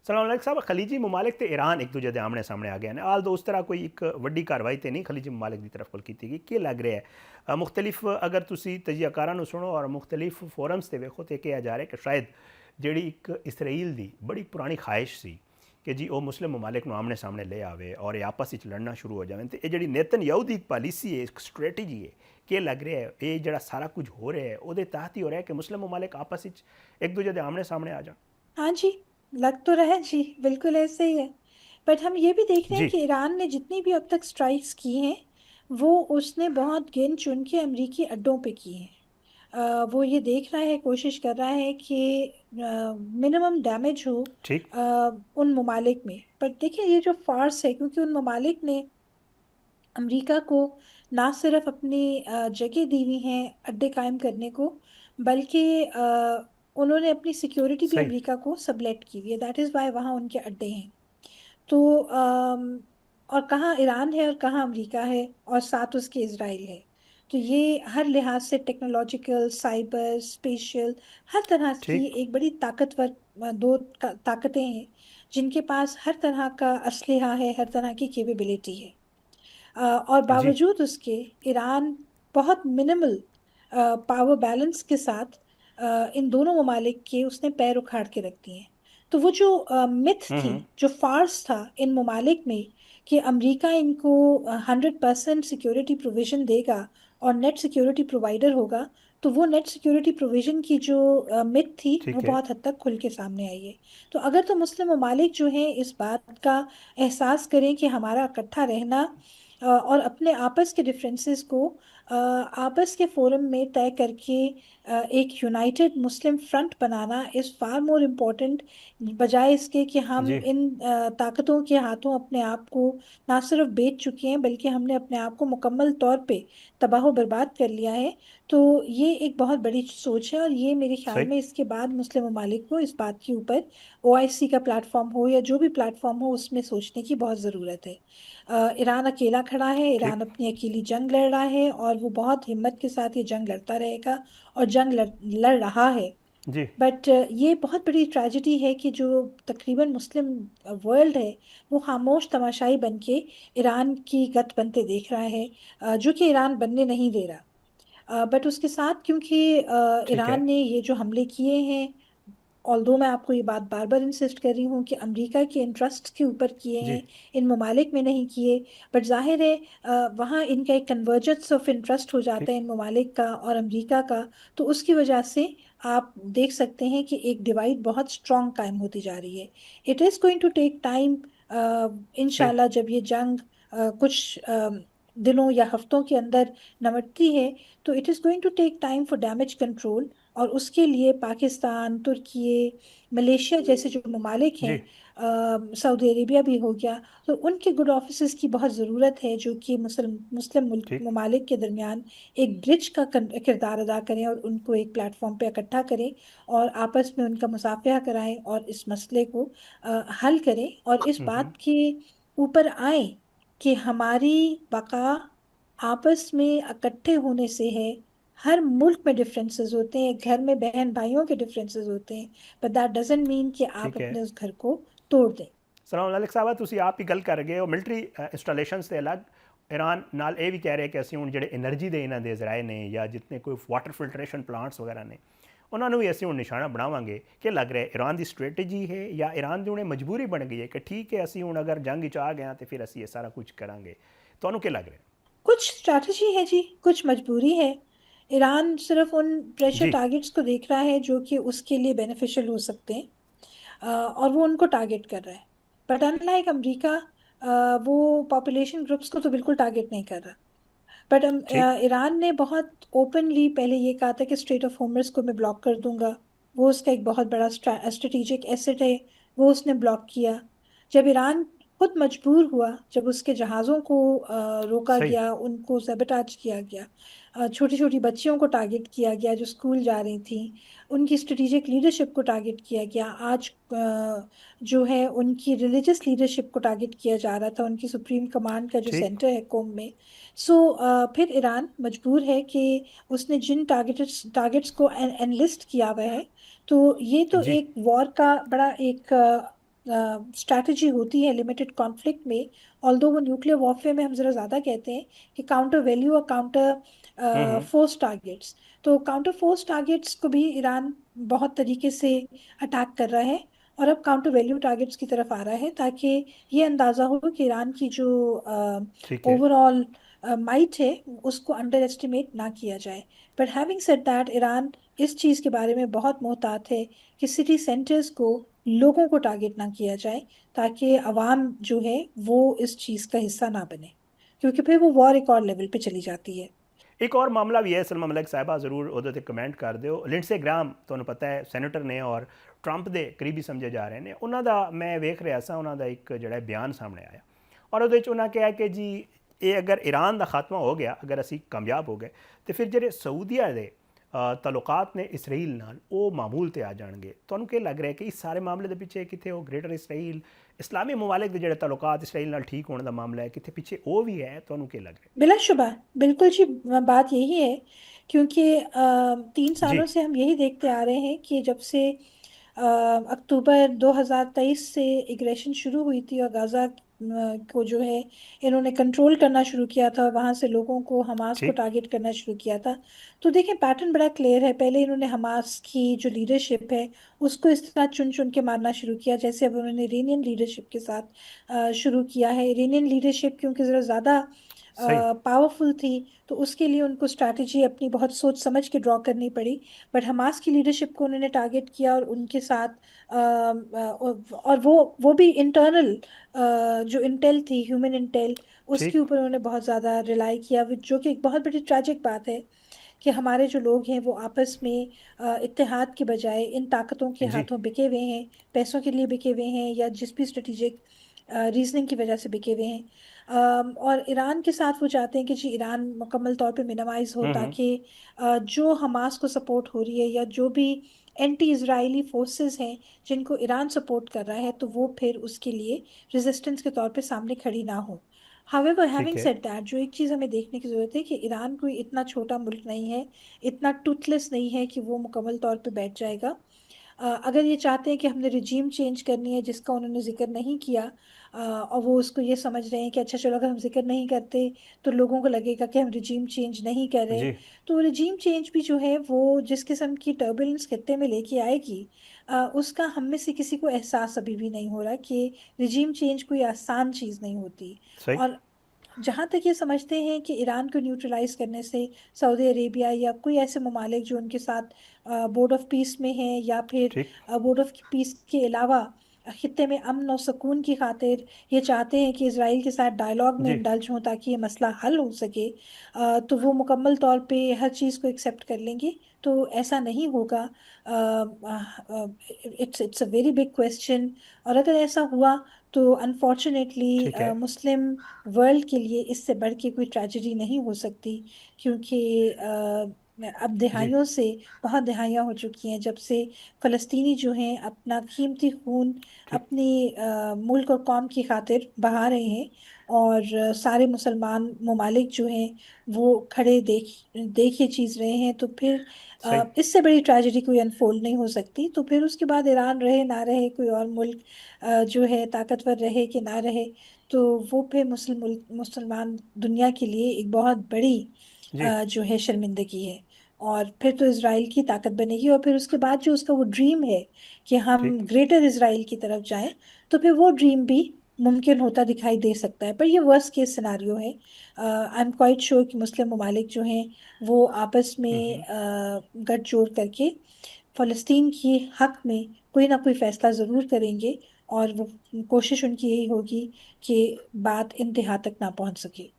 सलाम अलैकुम साहब, खलीजी ममालिक ते ईरान एक दूजे के आमने सामने आ गए हैं। आल दो उस तरह कोई एक वड्डी कार्रवाई तो नहीं खलीजी ममालिक की तरफ की गई। क्या लग रहा है मुख्तलिफ अगर तुसी तजियाकारां सुनो और मुख्तलिफ फोरम्स से वेखो तो कहा जा रहा है कि शायद जी एक इसराइल की बड़ी पुरानी ख्वाहिश सी कि जी वो मुस्लिम ममालिक आमने सामने ले आवे और ये आपस में लड़ना शुरू हो जाए। तो ये जी नेतन्याहू की एक पॉलिसी है, एक स्ट्रेटजी है, क्या लग रहा है ये जो सारा कुछ हो रहा है वो तहत ही हो रहा है कि मुस्लिम ममालिक आपस एक दूजे के आमने सामने आ जाए? हाँ जी, लग तो रहा है जी, बिल्कुल ऐसे ही है। बट हम ये भी देख रहे हैं जी। कि ईरान ने जितनी भी अब तक स्ट्राइक्स की हैं वो उसने बहुत गिन चुन के अमरीकी अड्डों पे की हैं। वो ये देख रहा है, कोशिश कर रहा है कि मिनिमम डैमेज हो ठीक। अ, उन ममालिक में। पर देखिए ये जो फार्स है, क्योंकि उन ममालिक ने अमेरिका को ना सिर्फ अपनी जगह दी हुई है अड्डे कायम करने को, बल्कि उन्होंने अपनी सिक्योरिटी भी सही। अमेरिका को सबलेट की हुई है। दैट इज़ वाई वहाँ उनके अड्डे हैं। तो और कहाँ ईरान है और कहाँ अमेरिका है, और साथ उसके इसराइल है। तो ये हर लिहाज से टेक्नोलॉजिकल, साइबर, स्पेशल, हर तरह की ठीक। एक बड़ी ताकतवर दो ताकतें हैं जिनके पास हर तरह का असलहा है, हर तरह की कैपेबिलिटी है। और जी। बावजूद उसके ईरान बहुत मिनिमल पावर बैलेंस के साथ इन दोनों ममालिक के उसने पैर उखाड़ के रख दिए हैं। तो वो जो मिथ थी, हम्म। जो फार्स था इन ममालिक में कि अमेरिका इनको 100% सिक्योरिटी प्रोविजन देगा और नेट सिक्योरिटी प्रोवाइडर होगा, तो वो नेट सिक्योरिटी प्रोविजन की जो मिथ थी वो ठीक है। बहुत हद तक खुल के सामने आई है। तो अगर तो मुस्लिम ममालिक जो हैं इस बात का एहसास करें कि हमारा इकट्ठा रहना और अपने आपस के डिफरेंसेस को आपस के फोरम में तय करके एक United Muslim front banana is far more important, बजाय इसके कि हम जी। इन ताकतों के हाथों अपने आप को ना सिर्फ बेच चुके हैं बल्कि हमने अपने आप को मुकम्मल तौर पे तबाह बर्बाद कर लिया है। तो ये एक बहुत बड़ी सोच है, और ये मेरे ख्याल सही। में इसके बाद मुस्लिम ममालिक को इस बात के ऊपर ओआईसी का प्लेटफॉर्म हो या जो भी प्लेटफॉर्म हो उसमें सोचने की बहुत ज़रूरत है। ईरान अकेला खड़ा है, ईरान ठीक। अपनी अकेली जंग लड़ रहा है और वो बहुत हिम्मत के साथ ये जंग लड़ता रहेगा और जंग लड़ रहा है। जी। बट ये बहुत बड़ी ट्रेजेडी है कि जो तकरीबन मुस्लिम वर्ल्ड है वो खामोश तमाशाई बन के ईरान की गत बनते देख रहा है, जो कि ईरान बनने नहीं दे रहा। बट उसके साथ क्योंकि ठीक है। ईरान ने ये जो हमले किए हैं, ऑल्दो मैं आपको ये बात बार बार इंसिस्ट कर रही हूँ कि अमेरिका के इंटरेस्ट के ऊपर किए जी। हैं, इन ममालिक में नहीं किए। बट जाहिर है वहाँ इनका एक कन्वर्जेंस ऑफ इंटरेस्ट हो जाता है ठीक। इन ममालिक का और अमेरिका का। तो उसकी वजह से आप देख सकते हैं कि एक डिवाइड बहुत स्ट्रॉन्ग कायम होती जा रही है। It is going to take time. सही। इंशाल्लाह जब ये जंग कुछ दिनों या हफ्तों के अंदर निपटती है, तो it is going to take time for damage control. और उसके लिए पाकिस्तान, तुर्की, मलेशिया जैसे जो ममालिक हैं, जी। सऊदी अरेबिया भी हो गया, तो उनके गुड ऑफिसर्स की बहुत ज़रूरत है जो कि मुस्लिम मुस्लिम मुल्क ठीक। ममालिक के दरमियान एक ब्रिज का किरदार अदा करें और उनको एक प्लेटफॉर्म पे इकट्ठा करें और आपस में उनका मुसाफिया कराएं और इस मसले को हल करें और इस बात के ऊपर आए कि हमारी बका आपस में इकट्ठे होने से है। हर मुल्क में डिफरेंसेस होते हैं, घर में बहन भाइयों के डिफरेंसेस होते हैं, बट दैट डजंट मीन कि आप ठीक है। अपने उस घर को तोड़ दें। सलाम अलैकुम साहब, ਤੁਸੀਂ ਆਪ ਹੀ ਗੱਲ ਕਰ ਗਏ ਹੋ ਮਿਲਟਰੀ ਇੰਸਟਾਲੇਸ਼ਨਸ ਦੇ ਅਲੱਗ। ईरान नाल ये भी कह रहे कि ਅਸੀਂ ਹੁਣ ਜਿਹੜੇ એનર્ਜੀ ਦੇ ਇਹਨਾਂ ਦੇ ਜ਼ਰਾਏ ਨੇ ਜਾਂ ਜਿतਨੇ ਕੋਈ ਵਾਟਰ ਫਿਲਟਰੇਸ਼ਨ ਪਲਾਂਟਸ ਵਗੈਰਾ ਨੇ ਉਹਨਾਂ ਨੂੰ ਵੀ ਅਸੀਂ ਹੁਣ ਨਿਸ਼ਾਨਾ ਬਣਾਵਾਂਗੇ। ਕਿ ਲੱਗ ਰਿਹਾ ईरान ਦੀ ਸਟ੍ਰੈਟਜੀ ਹੈ ਜਾਂ ईरान ਦੀ ਹੁਣ ਮਜਬੂਰੀ ਬਣ ਗਈ ਹੈ ਕਿ ਠੀਕ ਹੈ ਅਸੀਂ ਹੁਣ ਅਗਰ ਜੰਗ 'ਚ ਆ ਗਏ ਤੇ ਫਿਰ ਅਸੀਂ ਇਹ ਸਾਰਾ ਕੁਝ ਕਰਾਂਗੇ? ਤੁਹਾਨੂੰ ਕੀ ਲੱਗ ਰਿਹਾ? कुछ स्ट्रैटेजी है जी, कुछ मजबूरी है। ईरान सिर्फ उन प्रेशर जी। टारगेट्स को देख रहा है जो कि उसके लिए बेनिफिशियल हो सकते हैं, और वो उनको टारगेट कर रहा है। बट अनलाइक अमेरिका, वो पॉपुलेशन ग्रुप्स को तो बिल्कुल टारगेट नहीं कर रहा। बट ठीक। ईरान ने बहुत ओपनली पहले ये कहा था कि स्ट्रेट ऑफ होर्मुज को मैं ब्लॉक कर दूंगा। वो उसका एक बहुत बड़ा स्ट्रेटेजिक एसेट है, वो उसने ब्लॉक किया। जब ईरान खुद मजबूर हुआ, जब उसके जहाज़ों को रोका सही। गया, उनको सेबोटाज किया गया, छोटी छोटी बच्चियों को टारगेट किया गया जो स्कूल जा रही थी, उनकी स्ट्रेटेजिक लीडरशिप को टारगेट किया गया। आज जो है उनकी रिलीजियस लीडरशिप को टारगेट किया जा रहा था, उनकी सुप्रीम कमांड का जो ठीक। सेंटर है कोम में। सो फिर ईरान मजबूर है कि उसने जिन टारगेट्स को एनलिस्ट किया हुआ है, तो ये तो जी। एक वॉर का बड़ा एक स्ट्रैटेजी होती है लिमिटेड कॉन्फ्लिक्ट में, ऑल्दो वो न्यूक्लियर वॉरफेयर में हम जरा ज़्यादा कहते हैं कि काउंटर वैल्यू और काउंटर हम्म। Force targets. तो काउंटर फोर्स टारगेट्स को भी ईरान बहुत तरीके से अटैक कर रहा है, और अब काउंटर वैल्यू टारगेट्स की तरफ आ रहा है, ताकि ये अंदाज़ा हो कि ईरान की जो ठीक है। ओवरऑल माइट है उसको अंडर एस्टिमेट ना किया जाए। But having said that, Iran इस चीज़ के बारे में बहुत मोहतात है कि सिटी सेंटर्स को, लोगों को टारगेट ना किया जाए, ताकि अवाम जो है वो इस चीज़ का हिस्सा ना बने, क्योंकि फिर वो वॉर एक और लेवल पे चली जाती है। एक और मामला भी है सलमा मलिक साहिबा, ज़रूर ਉਹਦੇ कमेंट कर ਦਿਓ। ਲਿੰਡਸੇ ਗ੍ਰਾਮ ਤੁਹਾਨੂੰ ਪਤਾ ਹੈ ਸੈਨੇਟਰ ਨੇ ਔਰ ਟਰੰਪ ਦੇ ਕਰੀਬੀ ਸਮਝੇ ਜਾ ਰਹੇ ਨੇ। ਉਹਨਾਂ ਦਾ ਮੈਂ ਵੇਖ ਰਿਹਾ ਸਾਂ, ਉਹਨਾਂ ਦਾ ਇੱਕ ਜਿਹੜਾ ਬਿਆਨ ਸਾਹਮਣੇ ਆਇਆ ਔਰ ਉਹਦੇ ਵਿੱਚ ਉਹਨਾਂ ਕਿਹਾ ਕਿ ਜੀ ਇਹ ਅਗਰ ਈਰਾਨ ਦਾ ਖਾਤਮਾ ਹੋ ਗਿਆ, ਅਗਰ ਅਸੀਂ ਕਾਮਯਾਬ ਹੋ ਗਏ, ਤੇ ਫਿਰ ਜਿਹੜੇ ਸਾਊਦੀਆ ਦੇ ਤਾਲੁਕਾਤ ਨੇ ਇਸਰਾਈਲ ਨਾਲ ਉਹ ਮਾਮੂਲ ਤੇ ਆ ਜਾਣਗੇ। ਤੁਹਾਨੂੰ ਕੀ ਲੱਗ ਰਿਹਾ ਕਿ ਇਸ ਸਾਰੇ ਮਾਮਲੇ ਦੇ ਪਿੱਛੇ ਕਿਤੇ ਉਹ ਗ੍ਰੇਟਰ ਇਸਰਾਈਲ, इस्लामी ममालिक के जोड़े तल्लुकात इसराइल नाल ठीक होने का मामला है, कितने पीछे वो भी है? तो क्या लग रहा बिलाशुबा, बिल्कुल जी, बात यही है। क्योंकि 3 सालों है? से हम यही देखते आ रहे हैं कि जब से अक्टूबर 2023 से एग्रेशन शुरू हुई थी और गाजा को जो है इन्होंने कंट्रोल करना शुरू किया था, वहां से लोगों को, हमास को ठीक। टारगेट करना शुरू किया था। तो देखें, पैटर्न बड़ा क्लियर है। पहले इन्होंने हमास की जो लीडरशिप है उसको इस तरह चुन चुन के मारना शुरू किया, जैसे अब उन्होंने इरानियन लीडरशिप के साथ शुरू किया है। इरानियन लीडरशिप क्योंकि जरा ज्यादा सही। पावरफुल थी, तो उसके लिए उनको स्ट्रैटेजी अपनी बहुत सोच समझ के ड्रॉ करनी पड़ी। बट हमास की लीडरशिप को उन्होंने टारगेट किया और उनके साथ और वो भी इंटरनल जो इंटेल थी, ह्यूमन इंटेल, उसके ठीक। ऊपर उन्होंने बहुत ज़्यादा रिलाई किया, जो कि एक बहुत बड़ी ट्रैजिक बात है कि हमारे जो लोग हैं वो आपस में इत्तेहाद के बजाय इन ताकतों के जी। हाथों बिके हुए हैं, पैसों के लिए बिके हुए हैं, या जिस भी स्ट्रेटेजिक रीजनिंग की वजह से बिके हुए हैं। और ईरान के साथ वो चाहते हैं कि जी ईरान मुकम्मल तौर पे मिनिमाइज हो, हम्म। ताकि जो हमास को सपोर्ट हो रही है या जो भी एंटी इजरायली फोर्सेस हैं जिनको ईरान सपोर्ट कर रहा है, तो वो फिर उसके लिए रेजिस्टेंस के तौर पे सामने खड़ी ना हो। हावेवर, ठीक हैविंग है। सेड दैट, जो एक चीज़ हमें देखने की ज़रूरत है कि ईरान कोई इतना छोटा मुल्क नहीं है, इतना टूथलेस नहीं है कि वो मुकम्मल तौर पे बैठ जाएगा। अगर ये चाहते हैं कि हमने रिजीम चेंज करनी है, जिसका उन्होंने जिक्र नहीं किया, और वो उसको ये समझ रहे हैं कि अच्छा चलो अगर हम जिक्र नहीं करते तो लोगों को लगेगा कि हम रिजीम चेंज नहीं कर रहे, जी। तो रिजीम चेंज भी जो है वो जिस किस्म की टर्बुलेंस खत्ते में लेके आएगी, उसका हम में से किसी को एहसास अभी भी नहीं हो रहा कि रिजीम चेंज कोई आसान चीज़ नहीं होती। सही। और जहां तक ये समझते हैं कि ईरान को न्यूट्रलाइज करने से सऊदी अरेबिया या कोई ऐसे ममालिक जो उनके साथ बोर्ड ऑफ पीस में हैं, या फिर ठीक। बोर्ड ऑफ पीस के अलावा खित्ते में अमन और सुकून की खातिर ये चाहते हैं कि इसराइल के साथ डायलॉग में जी। इंडल्ज हों ताकि ये मसला हल हो सके, तो वो मुकम्मल तौर पे हर चीज़ को एक्सेप्ट कर लेंगे। तो ऐसा नहीं होगा। It's a very big question. और अगर ऐसा हुआ तो अनफॉर्चुनेटली ठीक है। मुस्लिम वर्ल्ड के लिए इससे बढ़ के कोई ट्रेजेडी नहीं हो सकती, क्योंकि अब जी। दहाइयों से, बहुत दहाइयाँ हो चुकी हैं जब से फ़लस्तीनी जो हैं अपना कीमती खून ठीक। अपनी मुल्क और कौम की खातिर बहा रहे हैं, और सारे मुसलमान ममालिक जो हैं वो खड़े देख देख ये चीज़ रहे हैं। तो फिर सही। इससे बड़ी ट्रेजेडी कोई अनफोल्ड नहीं हो सकती। तो फिर उसके बाद ईरान रहे ना रहे, कोई और मुल्क जो है ताकतवर रहे कि ना रहे, तो वो फिर मुसलमान दुनिया के लिए एक बहुत बड़ी जी। जो है शर्मिंदगी है। और फिर तो इसराइल की ताकत बनेगी, और फिर उसके बाद जो उसका वो ड्रीम है कि हम ठीक। ग्रेटर इसराइल की तरफ जाएं, तो फिर वो ड्रीम भी मुमकिन होता दिखाई दे सकता है। पर ये वर्स्ट केस सिनारियो है। आई एम क्वाइट श्योर कि मुस्लिम ममालिक जो हैं वो आपस में गठजोड़ करके फ़लस्तीन के हक में कोई ना कोई फैसला ज़रूर करेंगे, और वो कोशिश उनकी यही होगी कि बात इंतहा तक ना पहुंच सके।